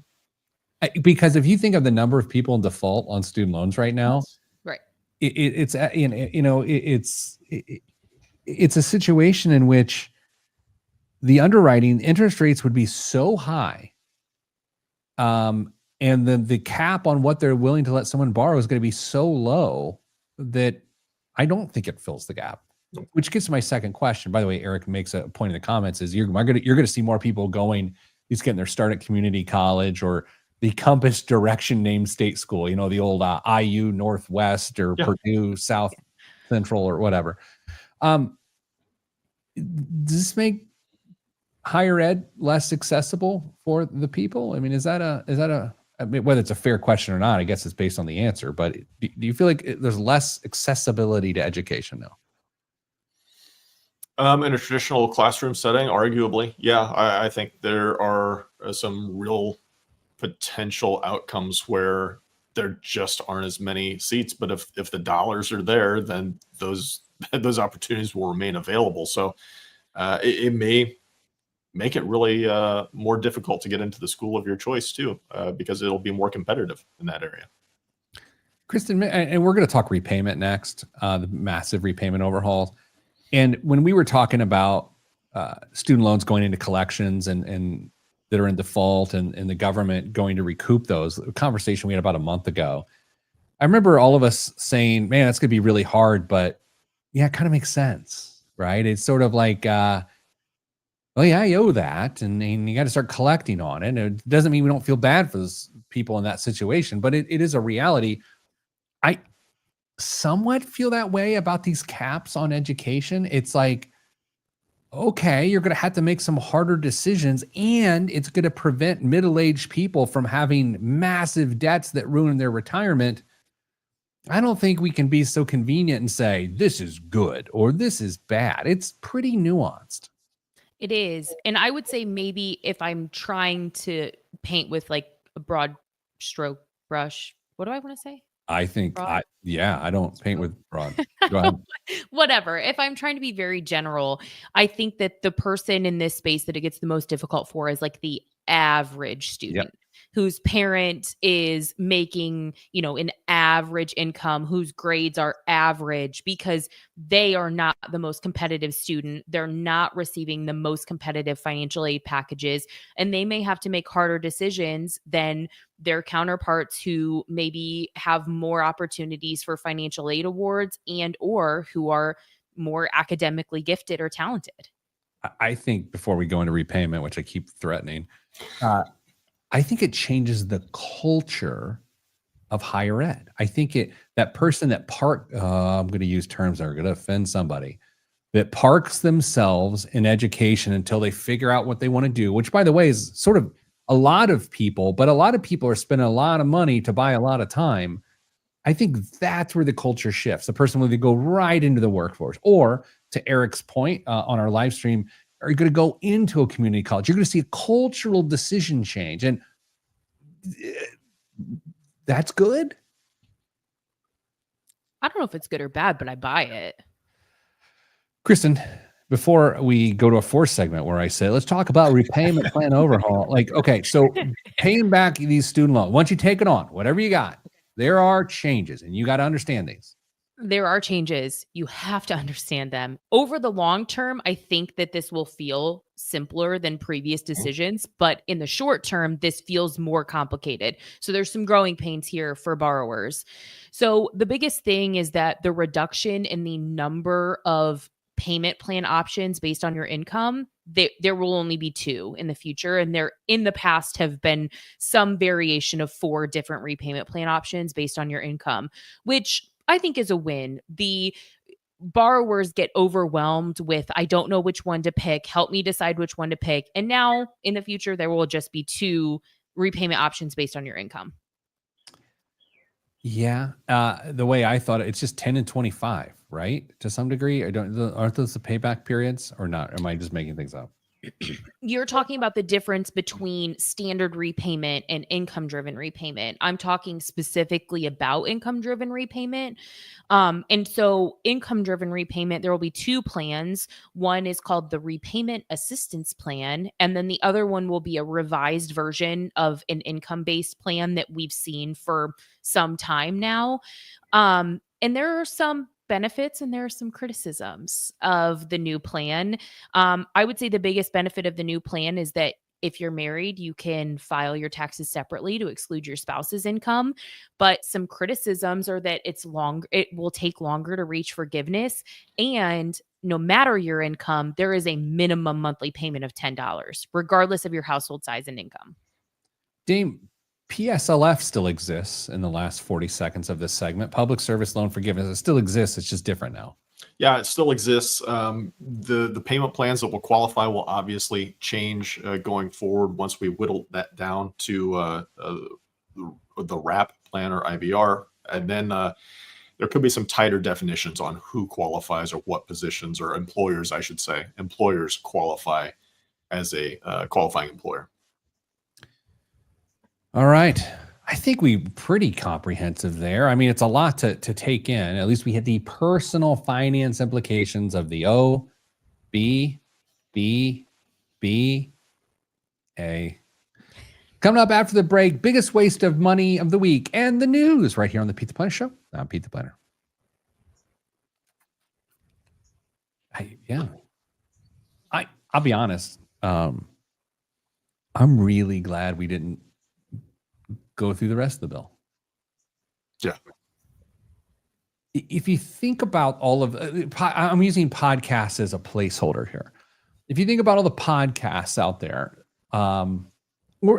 Because if you think of the number of people in default on student loans right now, right, it's a situation in which the underwriting interest rates would be so high, and then the cap on what they're willing to let someone borrow is going to be so low that I don't think it fills the gap. Which gets to my second question. By the way, Eric makes a point in the comments: is you're going to see more people going, he's getting their start at community college or the Compass Direction named state school, the old IU Northwest or Purdue South Central or whatever. Does this make higher ed less accessible for the people? I mean, is that I mean, whether it's a fair question or not, I guess it's based on the answer, but do you feel like there's less accessibility to education now? In a traditional classroom setting, arguably, yeah, I think there are some real potential outcomes where there just aren't as many seats. But if the dollars are there, then those opportunities will remain available. So it may make it really more difficult to get into the school of your choice too, because it'll be more competitive in that area. Kristen, and we're going to talk repayment next, the massive repayment overhaul. And when we were talking about student loans going into collections and that are in default and the government going to recoup those, a conversation we had about a month ago, I remember all of us saying, man, that's going to be really hard, but yeah, it kind of makes sense, right? It's sort of like, well, yeah, I owe that, and you got to start collecting on it. And it doesn't mean we don't feel bad for those people in that situation, but it is a reality. I somewhat feel that way about these caps on education. It's like, okay, you're going to have to make some harder decisions, and it's going to prevent middle-aged people from having massive debts that ruin their retirement. I don't think we can be so convenient and say, this is good or this is bad. It's pretty nuanced. It is. And I would say maybe if I'm trying to paint with like a broad stroke brush, What do I want to say? I think, Broad? I don't paint with broad. Go ahead. Whatever. If I'm trying to be very general, I think that the person in this space that it gets the most difficult for is like the average student whose parent is making, an average income, whose grades are average because they are not the most competitive student. They're not receiving the most competitive financial aid packages, and they may have to make harder decisions than their counterparts who maybe have more opportunities for financial aid awards and or who are more academically gifted or talented. I think before we go into repayment, which I keep threatening, I think it changes the culture of higher ed. I think that person that I'm going to use terms that are going to offend somebody, that parks themselves in education until they figure out what they want to do, which by the way is sort of a lot of people, but a lot of people are spending a lot of money to buy a lot of time. I think that's where the culture shifts. The person will either go right into the workforce or, to Eric's point on our live stream, are you going to go into a community college? You're going to see a cultural decision change. And that's good. I don't know if it's good or bad, but I buy it. Kristen, before we go to a fourth segment where I say, let's talk about repayment plan overhaul. Like, okay, so paying back these student loans, once you take it on, whatever you got, there are changes and you got to understand these. There are changes. You have to understand them. Over the long term, I think that this will feel simpler than previous decisions, but in the short term, this feels more complicated. So there's some growing pains here for borrowers. So the biggest thing is that the reduction in the number of payment plan options based on your income, there will only be 2 in the future. And there in the past have been some variation of 4 different repayment plan options based on your income, which I think is a win. The borrowers get overwhelmed with, I don't know which one to pick. Help me decide which one to pick. And now in the future, there will just be 2 repayment options based on your income. Yeah. The way I thought it's just 10 and 25, right? To some degree. Aren't those the payback periods or not? Am I just making things up? You're talking about the difference between standard repayment and income-driven repayment. I'm talking specifically about income-driven repayment. And so income-driven repayment, there will be 2 plans. One is called the repayment assistance plan, and then the other one will be a revised version of an income-based plan that we've seen for some time now. And there are some benefits and there are some criticisms of the new plan. I would say the biggest benefit of the new plan is that if you're married, you can file your taxes separately to exclude your spouse's income. But some criticisms are that it will take longer to reach forgiveness. And no matter your income, there is a minimum monthly payment of $10, regardless of your household size and income. Dame, PSLF still exists in the last 40 seconds of this segment. Public service loan forgiveness, it still exists. It's just different now. Yeah, it still exists. The payment plans that will qualify will obviously change going forward once we whittle that down to the RAP plan or IVR. And then there could be some tighter definitions on who qualifies or what positions, or employers, I should say. Employers qualify as a qualifying employer. All right. I think we pretty comprehensive there. I mean, it's a lot to take in. At least we hit the personal finance implications of the OBBB. Coming up after the break, biggest waste of money of the week and the news right here on the Pete the Planner Show. I'm Pete the Planner. I'll be honest. I'm really glad we didn't go through the rest of the bill. Yeah. If you think about all of, I'm using podcasts as a placeholder here. If you think about all the podcasts out there, or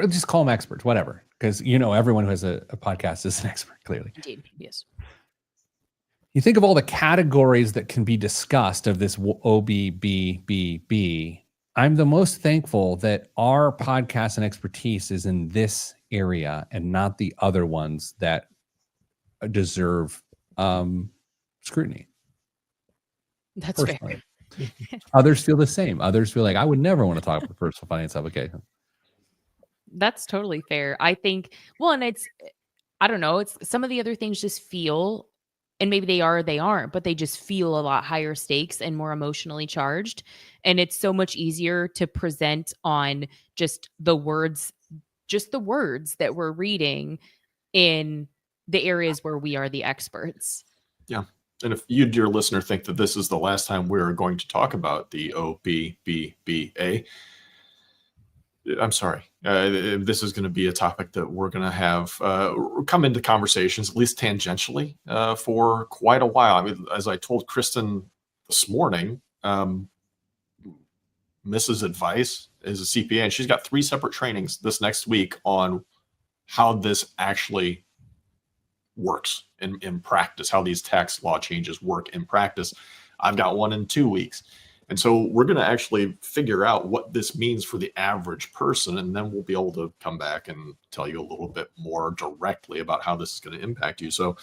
just call them experts, whatever, because everyone who has a podcast is an expert, clearly. Indeed, yes. You think of all the categories that can be discussed of this OBBB. I'm the most thankful that our podcast and expertise is in this area and not the other ones that deserve scrutiny. That's personally. fair. Others feel the same. Others feel like I would never want to talk about personal finance application. That's totally fair. I think, well, and I don't know. It's some of the other things just feel, and maybe they are, they aren't, but they just feel a lot higher stakes and more emotionally charged. And it's so much easier to present on just the words that we're reading in the areas where we are the experts. Yeah. And if you, dear listener, think that this is the last time we're going to talk about the OBBBA, I'm sorry. This is going to be a topic that we're going to have come into conversations, at least tangentially, for quite a while. I mean, as I told Kristen this morning, Mrs. Advice is a CPA, and she's got 3 separate trainings this next week on how this actually works in practice, how these tax law changes work in practice. I've got one in 2 weeks. And so we're going to actually figure out what this means for the average person, and then we'll be able to come back and tell you a little bit more directly about how this is going to impact you. So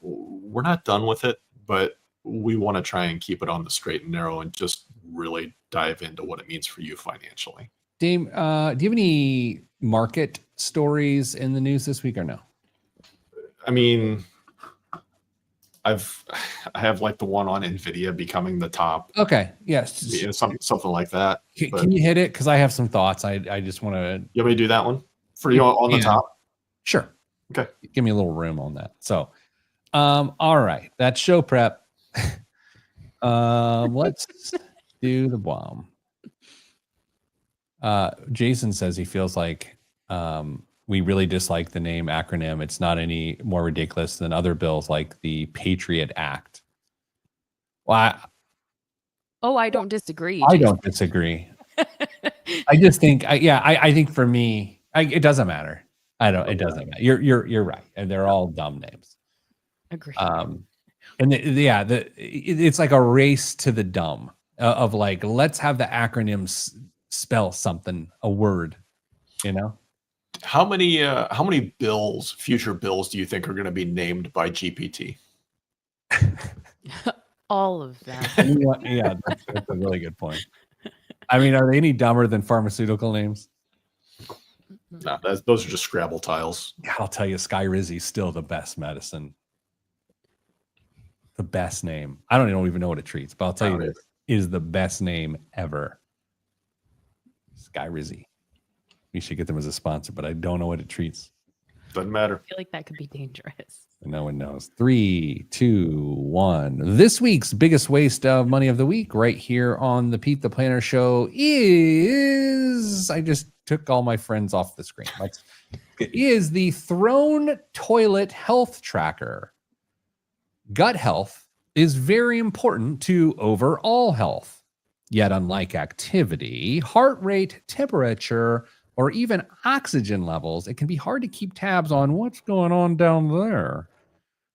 we're not done with it, but we want to try and keep it on the straight and narrow and just really dive into what it means for you financially. Dame, do you have any market stories in the news this week or no? I mean, I have like the one on NVIDIA becoming the top. Okay. Yes. Something like that. Can you hit it? Because I have some thoughts. I just want to. You want me to do that one for you on the top? Sure. Okay. Give me a little room on that. So, all right. That's show prep. Let's do the bomb. Jason says he feels like we really dislike the name acronym. It's not any more ridiculous than other bills like the Patriot Act. Well, I don't disagree. I don't disagree. I just think, I think for me, it doesn't matter. It doesn't matter. You're right. And they're all dumb names. Agree. And it's like a race to the dumb of like, let's have the acronyms spell something, a word, you know? How many bills, future bills, do you think are going to be named by GPT? All of them. Yeah, that's a really good point. I mean, are they any dumber than pharmaceutical names? No, those are just Scrabble tiles. I'll tell you, Skyrizi's still the best medicine. The best name. I don't even know what it treats, but I'll tell you, this is the best name ever. Skyrizi. We should get them as a sponsor, but I don't know what it treats. Doesn't matter. I feel like that could be dangerous. No one knows. 3, 2, 1. This week's biggest waste of money of the week right here on the Pete the Planner Show is, I just took all my friends off the screen. Is the Throne Toilet Health Tracker. Gut health is very important to overall health. Yet unlike activity, heart rate, temperature, or even oxygen levels, it can be hard to keep tabs on what's going on down there.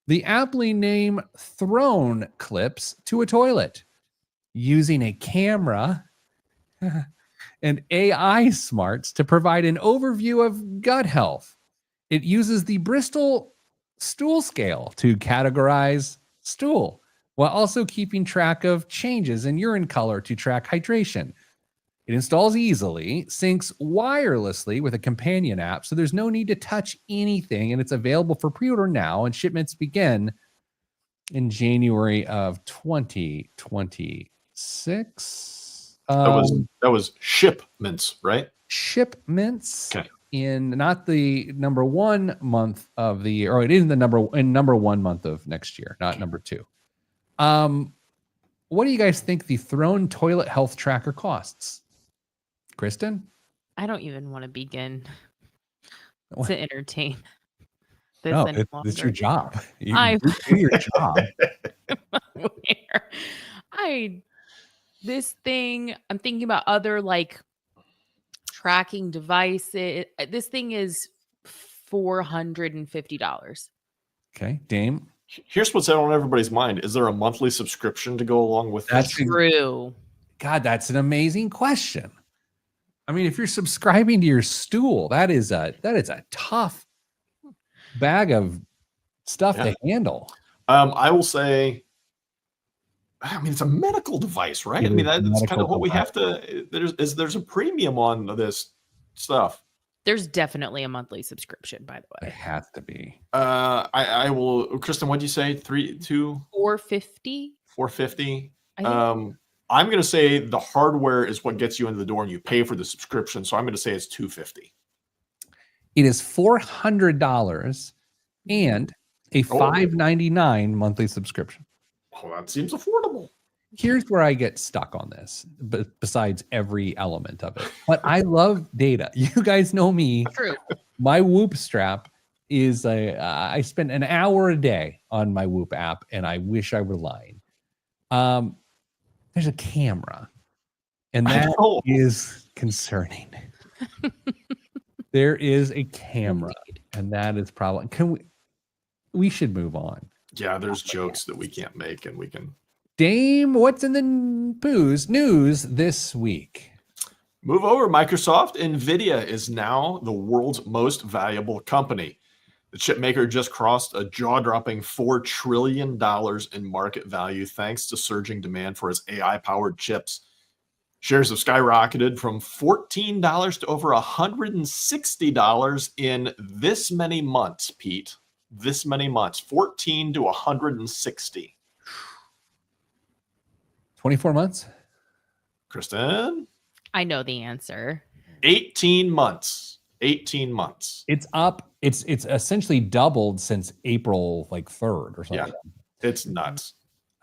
The aptly named Throne clips to a toilet using a camera and AI smarts to provide an overview of gut health. It uses the Bristol stool scale to categorize stool while also keeping track of changes in urine color to track hydration. It installs easily, syncs wirelessly with a companion app, so there's no need to touch anything, and it's available for pre-order now, and shipments begin in January of 2026. That was shipments, right? Shipments. Okay. In not the number 1 month of the year, or it is in the number 1 month of next year, not number 2. What do you guys think the Throne Toilet Health Tracker costs? Kristen? I don't even want to begin to entertain this No, any it's your longer. job. You I- do your job. This thing, I'm thinking about other like tracking devices. This thing is $450. Okay, Dame. Here's what's on everybody's mind. Is there a monthly subscription to go along with That's this? True. God, that's an amazing question. I mean, if you're subscribing to your stool, that is a tough bag of stuff to handle. I will say, I mean, it's a medical device, right? I mean, that's kind of what we have to. There's a premium on this stuff. There's definitely a monthly subscription, by the It way. has to be. I will. Kristen, what'd you say? 450. 450. I think. I'm going to say the hardware is what gets you into the door, and you pay for the subscription. So I'm going to say it's 250. It is $400 and a $5.99 monthly subscription. Oh, that seems affordable. Here's where I get stuck on this, but besides every element of it. But I love data. You guys know me. True. My Whoop strap is I spend an hour a day on my Whoop app, and I wish I were lying. There's a camera, and that is concerning. There is a camera, and that is probably. We should move on. Yeah, there's jokes that we can't make, and we can. Dame, what's in the news this week? Move over. Microsoft. NVIDIA is now the world's most valuable company. The chip maker just crossed a jaw-dropping $4 trillion in market value thanks to surging demand for its AI-powered chips. Shares have skyrocketed from $14 to over $160 in this many months, Pete. This many months. 14 to 160. 24 months? Kristen? I know the answer. 18 months. 18 months. It's up. It's essentially doubled since April 3rd or something. Yeah, it's nuts.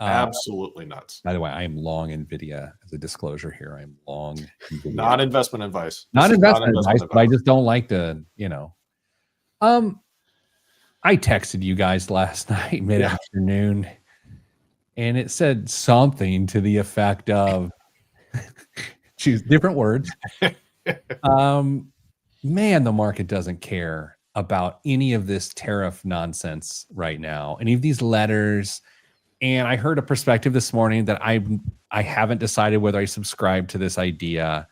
Absolutely nuts. By the way, I am long NVIDIA as a disclosure here. I'm long NVIDIA. Not investment advice. Not investment advice, but I just don't like to, I texted you guys last night, mid-afternoon, and it said something to the effect of, choose different words. Man, the market doesn't care about any of this tariff nonsense right now, any of these letters. And I heard a perspective this morning that I haven't decided whether I subscribe to this idea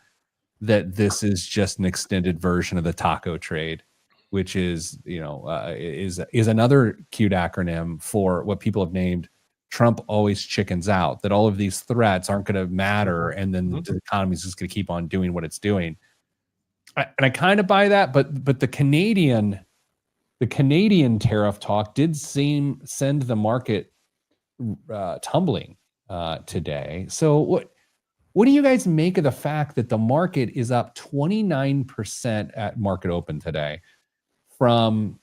that this is just an extended version of the taco trade, which is another cute acronym for what people have named Trump always chickens out, that all of these threats aren't going to matter. And then the economy is just going to keep on doing what it's doing. And I kind of buy that, but the Canadian tariff talk did send the market tumbling today. So what do you guys make of the fact that the market is up 29% at market open today from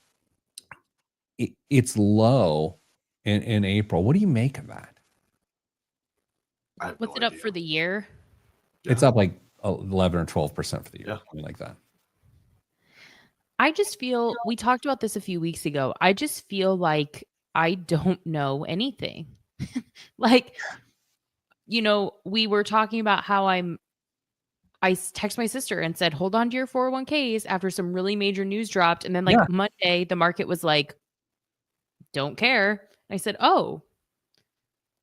its low in April? What do you make of that? What's it up for the year? It's up 11 or 12% for the year, something like that. I just feel, we talked about this a few weeks ago. I just feel like I don't know anything. We were talking about how I text my sister and said, hold on to your 401ks after some really major news dropped. And then Monday, the market was like, don't care. And I said, oh,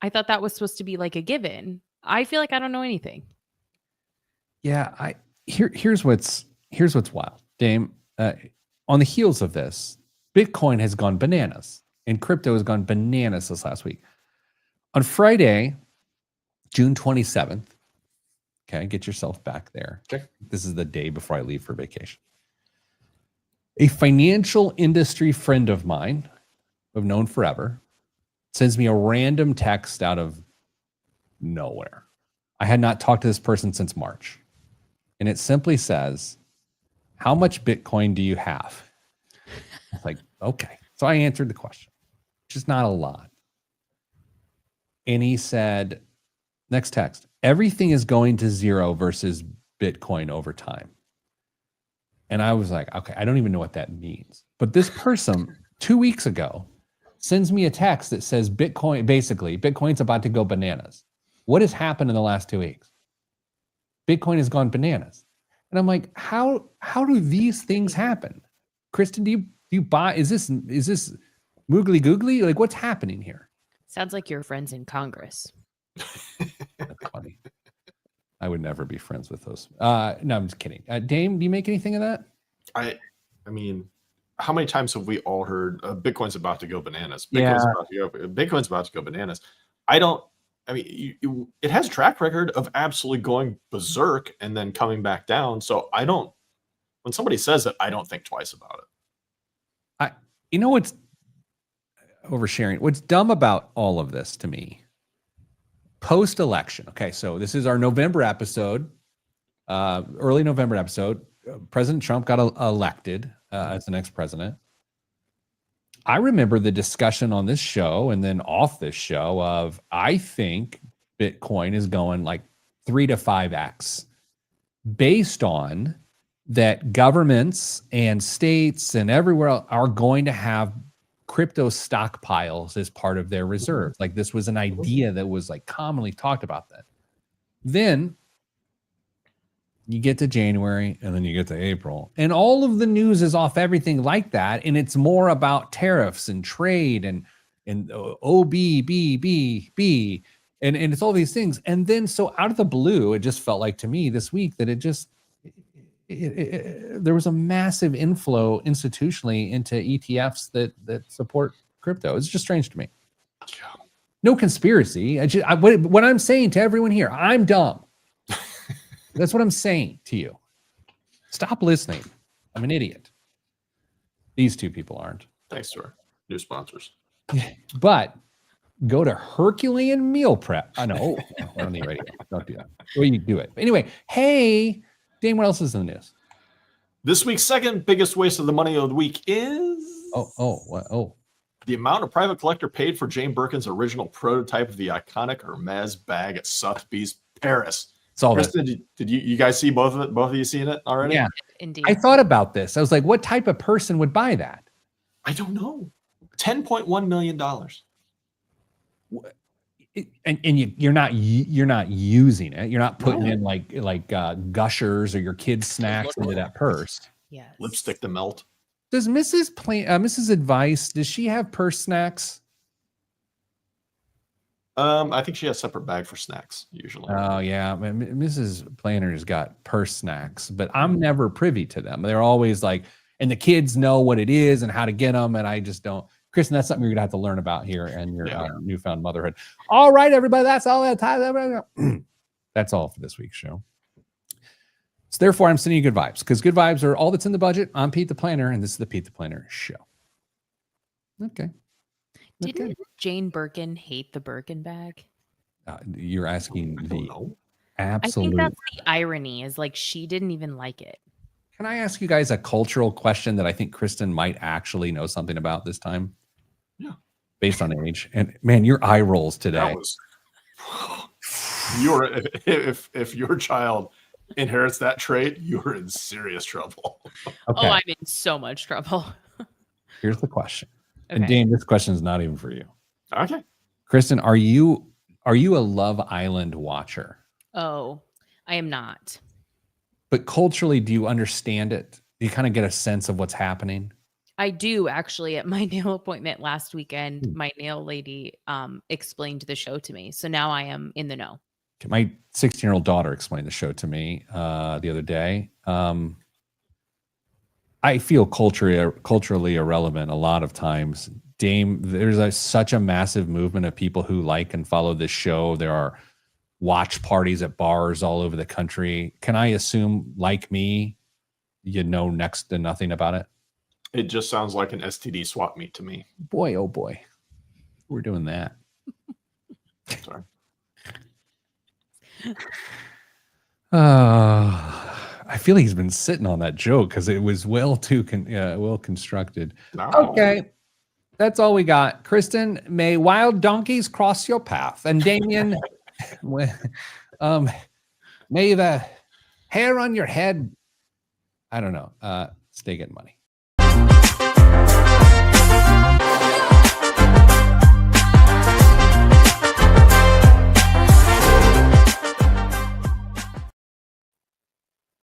I thought that was supposed to be like a given. I feel like I don't know anything. Yeah, here's what's wild, Dame. On the heels of this, Bitcoin has gone bananas, and crypto has gone bananas this last week. On Friday, June 27th, okay, get yourself back there. Okay. This is the day before I leave for vacation. A financial industry friend of mine, I've known forever, sends me a random text out of nowhere. I had not talked to this person since March. And it simply says, how much Bitcoin do you have? I was like, okay. So I answered the question, which is not a lot. And he said, next text, everything is going to zero versus Bitcoin over time. And I was like, okay, I don't even know what that means. But this person 2 weeks ago sends me a text that says Bitcoin's about to go bananas. What has happened in the last 2 weeks? Bitcoin has gone bananas. And I'm like, how do these things happen? Kristen, do you buy, is this moogly googly? Like, what's happening here? Sounds like your friends in Congress. That's funny. I would never be friends with those. No, I'm just kidding. Dame, do you make anything of that? I mean, how many times have we all heard Bitcoin's about to go bananas? Bitcoin's about to go bananas. It has a track record of absolutely going berserk and then coming back down. So I don't When somebody says it, I don't think twice about it. You know what's oversharing? What's dumb about all of this to me? Post-election. Okay, so this is our November episode, early November episode. President Trump got elected as the next president. I remember the discussion on this show and then off this show of, I think Bitcoin is going like 3 to 5x based on that governments and states and everywhere else are going to have crypto stockpiles as part of their reserves. Like this was an idea that was like commonly talked about then. Then you get to January and then you get to April and all of the news is off everything like that. And it's more about tariffs and trade and OBBB and it's all these things. And then so out of the blue, it just felt like to me this week that there was a massive inflow institutionally into ETFs that support crypto. It's just strange to me. No conspiracy. What I'm saying to everyone here, I'm dumb. That's what I'm saying to you. Stop listening. I'm an idiot. These two people aren't. Thanks to our new sponsors. But go to Herculean Meal Prep. I know. I don't need radio. Don't do that. Well, you do it. Anyway, hey, Dane, what else is in the news? This week's second biggest waste of the money of the week is the amount a private collector paid for Jane Birkin's original prototype of the iconic Hermes bag at Sotheby's Paris. Kristen, did you guys see both of you seen it already? Yeah, indeed. I thought about this. I was like, what type of person would buy that? I don't know. $10.1 million. And you're not using it. You're not putting in like gushers or your kids' snacks into that purse. Yes. Lipstick to melt. Does Mrs. Advice, does she have purse snacks? I think she has a separate bag for snacks usually. Oh yeah, Mrs. Planner's got purse snacks, but I'm never privy to them. They're always like, and the kids know what it is and how to get them, and I just don't. Kristen, that's something you're gonna have to learn about here and your newfound motherhood. All right, everybody, that's all that time. That's all for this week's show. So therefore, I'm sending you good vibes because good vibes are all that's in the budget. I'm Pete the Planner, and this is the Pete the Planner show. Okay. Didn't Jane Birkin hate the Birkin bag? You're asking the I absolute. think that's the irony is like she didn't even like it. Can I ask you guys a cultural question that I think Kristen might actually know something about this time? Yeah. Based on age. And man, your eye rolls today. If your child inherits that trait, you're in serious trouble. Okay. Oh, I'm in so much trouble. Here's the question. Okay. And Dane, this question is not even for you. Okay. Kristen, are you a Love Island watcher? Oh, I am not. But culturally, do you understand it? Do you kind of get a sense of what's happening? I do actually. At my nail appointment last weekend, my nail lady explained the show to me. So now I am in the know. My 16-year-old daughter explained the show to me the other day. I feel culturally irrelevant a lot of times. Dame, there's such a massive movement of people who like and follow this show. There are watch parties at bars all over the country. Can I assume, like me, you know next to nothing about it? It just sounds like an STD swap meet to me. Boy, oh boy. We're doing that. Sorry. I feel he's been sitting on that joke because it was well constructed. No. Okay. That's all we got. Kristen, may wild donkeys cross your path. And Damian, may the hair on your head, I don't know, stay getting money.